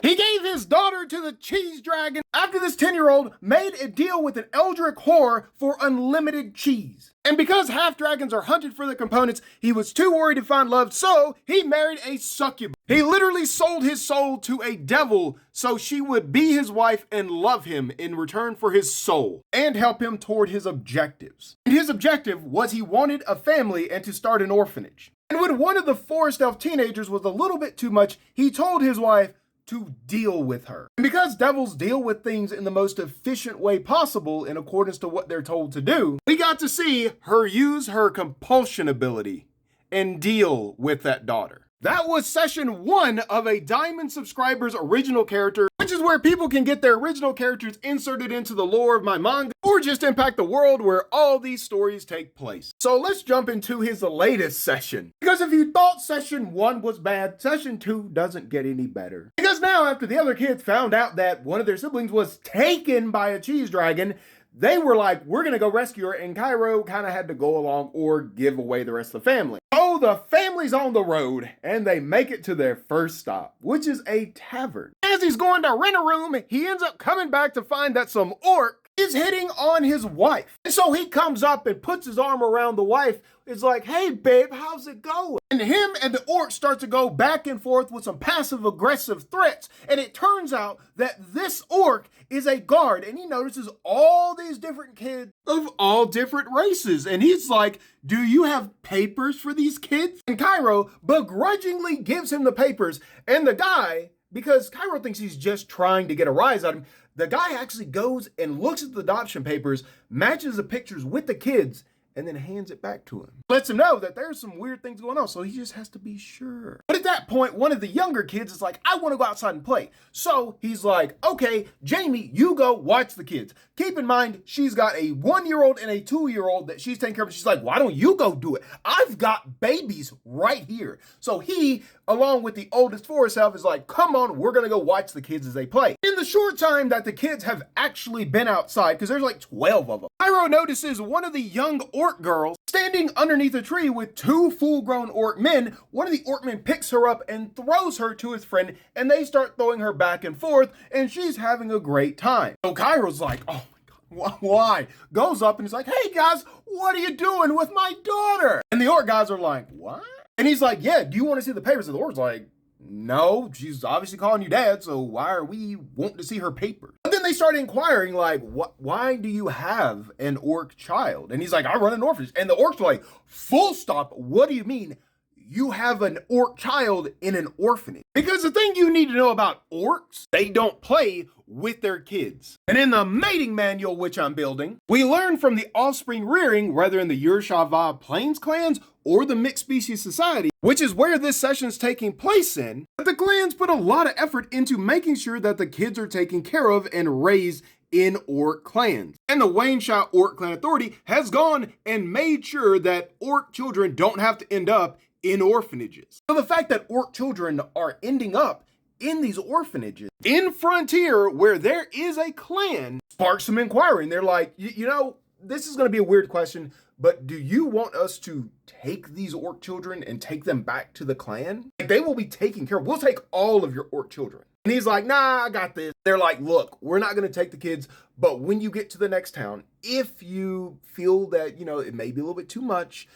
He gave his daughter to the cheese dragon after this 10-year-old made a deal with an eldritch whore for unlimited cheese. And because half-dragons are hunted for their components, he was too worried to find love, so he married a succubus. He literally sold his soul to a devil so she would be his wife and love him in return for his soul and help him toward his objectives. And his objective was he wanted a family and to start an orphanage. And when one of the forest elf teenagers was a little bit too much, he told his wife to deal with her. And because devils deal with things in the most efficient way possible in accordance to what they're told to do, we got to see her use her compulsion ability and deal with that daughter. That was session 1 of a Diamond subscriber's original character, which is where people can get their original characters inserted into the lore of my manga, or just impact the world where all these stories take place. So let's jump into his latest session. Because if you thought session 1 was bad, session 2 doesn't get any better. Because now, after the other kids found out that one of their siblings was taken by a cheese dragon, they were like, we're gonna go rescue her, and Cairo kind of had to go along or give away the rest of the family. Oh, the family's on the road, and they make it to their first stop, which is a tavern. As he's going to rent a room, he ends up coming back to find that some orc is hitting on his wife. And so he comes up and puts his arm around the wife. It's like, hey babe, how's it going? And him and the orc start to go back and forth with some passive aggressive threats. And it turns out that this orc is a guard, and he notices all these different kids of all different races. And he's like, do you have papers for these kids? And Cairo begrudgingly gives him the papers. And the guy, because Cairo thinks he's just trying to get a rise out of him, the guy actually goes and looks at the adoption papers, matches the pictures with the kids, and then hands it back to him. Lets him know that there's some weird things going on, so he just has to be sure. But at that point, one of the younger kids is like, I want to go outside and play. So he's like, okay, Jamie, you go watch the kids. Keep in mind, she's got a 1-year-old and a 2-year-old that she's taking care of. She's like, why don't you go do it? I've got babies right here. So he, along with the oldest forest elf, is like, come on, we're gonna go watch the kids as they play. In the short time that the kids have actually been outside, because there's like 12 of them, Cairo notices one of the young orc girls standing underneath a tree with 2 full-grown orc men. One of the orc men picks her up and throws her to his friend, and they start throwing her back and forth, and she's having a great time. So Cairo's like, oh my God, why? Goes up and he's like, hey guys, what are you doing with my daughter? And the orc guys are like, what? And he's like, yeah, do you want to see the papers? And the orc's like, no, she's obviously calling you dad, so why are we wanting to see her papers? But then they start inquiring, like, why do you have an orc child? And he's like, I run an orphanage. And the orcs are like, full stop, what do you mean you have an orc child in an orphanage? Because the thing you need to know about orcs, they don't play with their kids. And in the mating manual, which I'm building, we learn from the offspring rearing, whether in the Yurshava Plains clans or the Mixed Species Society, which is where this session's taking place in, that the clans put a lot of effort into making sure that the kids are taken care of and raised in orc clans. And the Wayneshaw Orc Clan Authority has gone and made sure that orc children don't have to end up in orphanages. So the fact that orc children are ending up in these orphanages in Frontier, where there is a clan, sparks some inquiry. And they're like, you know, this is going to be a weird question, but do you want us to take these orc children and take them back to the clan? Like, they will be taken care of. We'll take all of your orc children. And he's like, nah, I got this. They're like, look, we're not going to take the kids, but when you get to the next town, if you feel that, you know, it may be a little bit too much,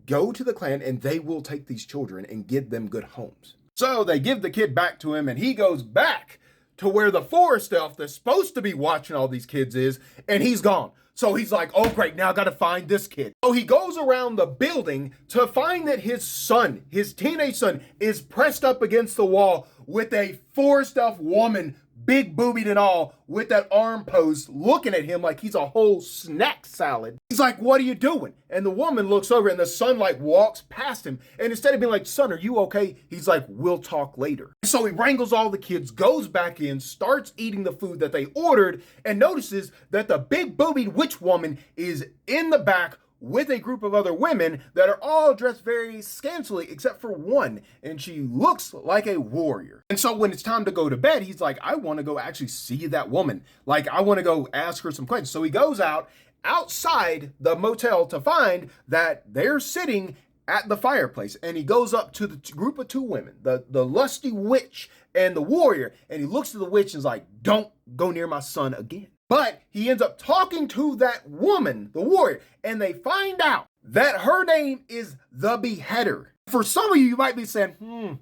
go to the clan and they will take these children and give them good homes. So they give the kid back to him, and he goes back to where the forest elf that's supposed to be watching all these kids is, and he's gone. So he's like, oh great, now I gotta find this kid. So he goes around the building to find that his son, his teenage son, is pressed up against the wall with a forest elf woman, big boobied and all, with that arm post, looking at him like he's a whole snack salad. He's like, what are you doing? And the woman looks over, and the son like walks past him. And instead of being like, son, are you okay? He's like, we'll talk later. So he wrangles all the kids, goes back in, starts eating the food that they ordered, and notices that the big boobied witch woman is in the back with a group of other women that are all dressed very scantily except for one, and she looks like a warrior. And so when it's time to go to bed, he's like, I want to go actually see that woman. Like, I want to go ask her some questions. So he goes outside the motel to find that they're sitting at the fireplace, and he goes up to the group of 2 women, the lusty witch and the warrior, and he looks to the witch and is like, don't go near my son again. But he ends up talking to that woman, the warrior, and they find out that her name is the Beheader. For some of you, you might be saying,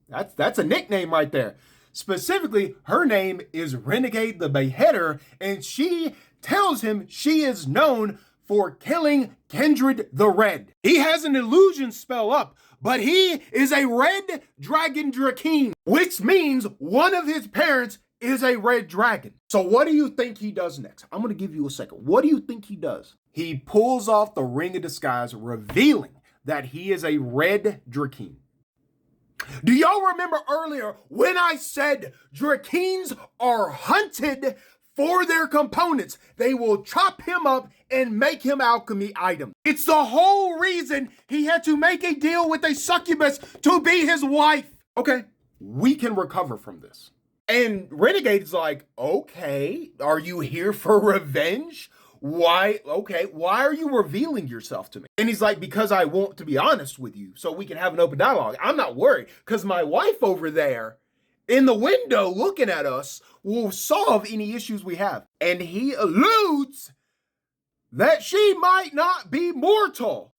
that's a nickname right there. Specifically, her name is Renegade the Beheader, and she tells him she is known for killing Kindred the Red. He has an illusion spell up, but he is a red dragon Drakeen, which means one of his parents is a red dragon. So what do you think he does next? I'm gonna give you a second. What do you think he does? He pulls off the ring of disguise, revealing that he is a red Drakeen. Do y'all remember earlier when I said Drakeens are hunted for their components? They will chop him up and make him alchemy items. It's the whole reason he had to make a deal with a succubus to be his wife. Okay, we can recover from this. And Renegade's like, okay, are you here for revenge? Why? Okay, why are you revealing yourself to me? And he's like, because I want to be honest with you so we can have an open dialogue. I'm not worried because my wife over there in the window looking at us will solve any issues we have. And he alludes that she might not be mortal.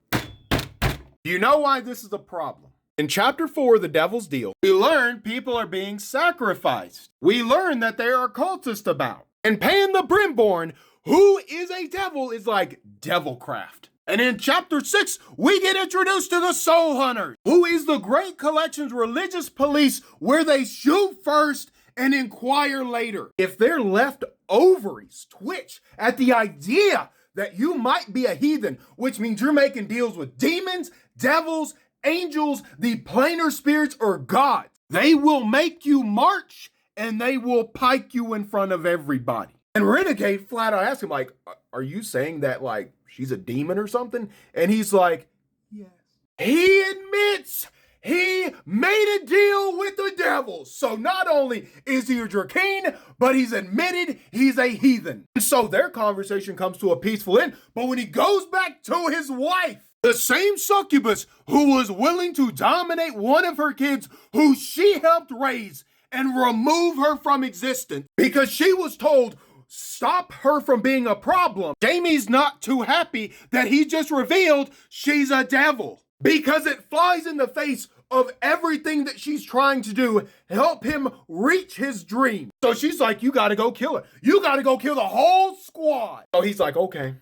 You know why this is a problem? In chapter 4, The Devil's Deal, we learn people are being sacrificed. We learn that there are cultists about. And Pan the Brimborn, who is a devil, is like devilcraft. And in chapter 6, we get introduced to the Soul Hunters, who is the Great Collection's religious police where they shoot first and inquire later. If their left ovaries twitch at the idea that you might be a heathen, which means you're making deals with demons, devils, angels, the planar spirits, or gods, they will make you march and they will pike you in front of everybody. And Renegade flat out asks him, like, are you saying that, like, she's a demon or something? And he's like, yes. He admits he made a deal with the devil. So not only is he a Drakeen, but he's admitted he's a heathen. And so their conversation comes to a peaceful end. But when he goes back to his wife, the same succubus who was willing to dominate one of her kids who she helped raise and remove her from existence because she was told, stop her from being a problem. Jamie's not too happy that he just revealed she's a devil because it flies in the face of everything that she's trying to do, help him reach his dream. So she's like, you gotta go kill her. You gotta go kill the whole squad. So he's like, okay,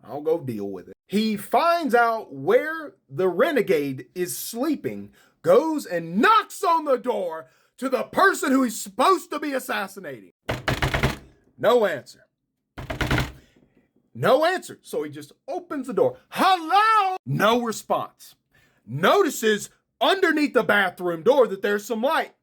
I'll go deal with it. He finds out where the renegade is sleeping, goes and knocks on the door to the person who he's supposed to be assassinating. No answer. No answer. So he just opens the door. Hello? No response. Notices underneath the bathroom door that there's some light.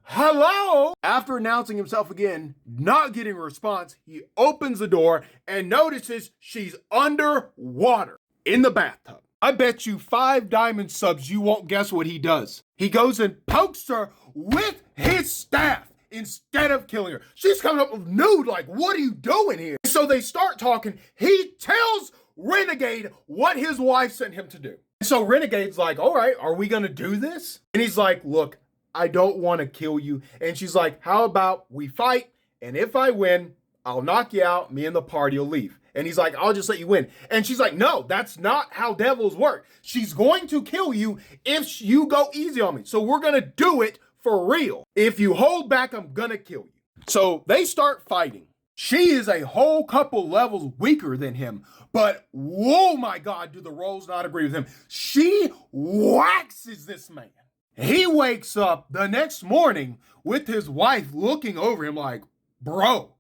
Hello? After announcing himself again, not getting a response, he opens the door and notices she's underwater in the bathtub. I bet you 5 diamond subs you won't guess what he does. He goes and pokes her with his staff instead of killing her. She's coming up with nude, like, what are you doing here? So they start talking. He tells Renegade what his wife sent him to do. So Renegade's like, all right, are we gonna do this? And he's like, look, I don't want to kill you. And she's like, how about we fight? And if I win, I'll knock you out. Me and the party will leave. And he's like, I'll just let you win. And she's like, no, that's not how devils work. She's going to kill you if you go easy on me. So we're going to do it for real. If you hold back, I'm going to kill you. So they start fighting. She is a whole couple levels weaker than him. But, oh my God, do the roles not agree with him. She waxes this man. He wakes up the next morning with his wife looking over him like, bro,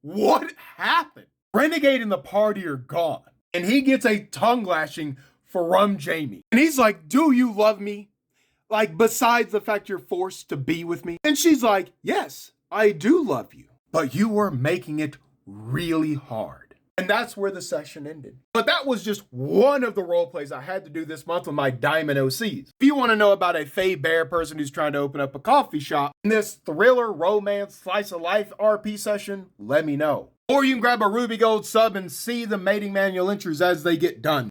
what happened? Renegade and the party are gone. And he gets a tongue lashing from Jamie. And he's like, do you love me? Like, besides the fact you're forced to be with me? And she's like, yes, I do love you. But you were making it really hard. And that's where the session ended. But that was just one of the role plays I had to do this month with my Diamond OCs. If you want to know about a Fae Bear person who's trying to open up a coffee shop in this thriller, romance, slice of life RP session, let me know. Or you can grab a Ruby Gold sub and see the mating manual entries as they get done.